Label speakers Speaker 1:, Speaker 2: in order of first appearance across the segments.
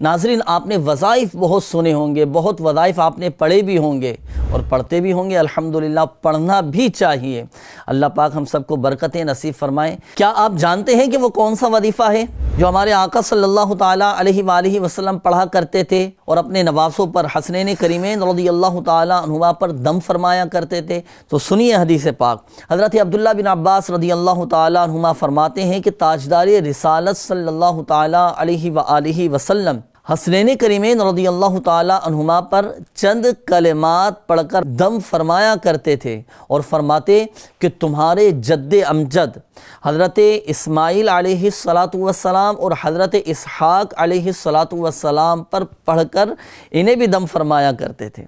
Speaker 1: ناظرین، آپ نے وظائف بہت سنے ہوں گے، بہت وظائف آپ نے پڑھے بھی ہوں گے اور پڑھتے بھی ہوں گے، الحمدللہ پڑھنا بھی چاہیے۔ اللہ پاک ہم سب کو برکتیں نصیب فرمائیں۔ کیا آپ جانتے ہیں کہ وہ کون سا وظیفہ ہے جو ہمارے آقا صلی اللہ تعالیٰ علیہ وآلہ وسلم پڑھا کرتے تھے اور اپنے نواسوں پر، حسنین کریمین رضی اللہ تعالیٰ عنہما پر دم فرمایا کرتے تھے؟ تو سنیے حدیث پاک۔ حضرت عبداللہ بن عباس رضی اللہ تعالیٰ عنہما فرماتے ہیں کہ تاجدار رسالت صلی اللہ تعالیٰ علیہ وآلہ وسلم حسنین کریمین رضی اللہ تعالیٰ عنہما پر چند کلمات پڑھ کر دم فرمایا کرتے تھے اور فرماتے کہ تمہارے جد امجد حضرت اسماعیل علیہ السلام اور حضرت اسحاق علیہ السلام پر پڑھ کر انہیں بھی دم فرمایا کرتے تھے۔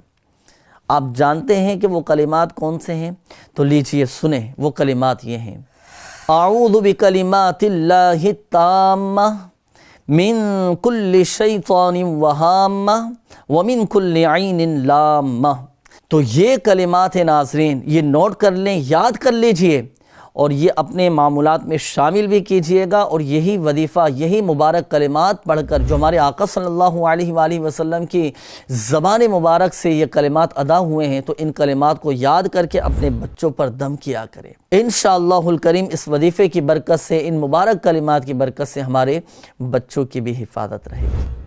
Speaker 1: آپ جانتے ہیں کہ وہ کلمات کون سے ہیں؟ تو لیجئے سنیں، وہ کلمات یہ ہیں: اعوذ بکلمات اللہ التامہ من کل شیطان وہامہ ومن کل عین لامہ۔ تو یہ کلمات ہیں ناظرین، یہ نوٹ کر لیں، یاد کر لیجئے اور یہ اپنے معمولات میں شامل بھی کیجئے گا، اور یہی وظیفہ، یہی مبارک کلمات پڑھ کر جو ہمارے آقا صلی اللہ علیہ وآلہ وسلم کی زبان مبارک سے یہ کلمات ادا ہوئے ہیں، تو ان کلمات کو یاد کر کے اپنے بچوں پر دم کیا کریں۔ انشاءاللہ الکریم اس وظیفے کی برکت سے، ان مبارک کلمات کی برکت سے ہمارے بچوں کی بھی حفاظت رہے گی۔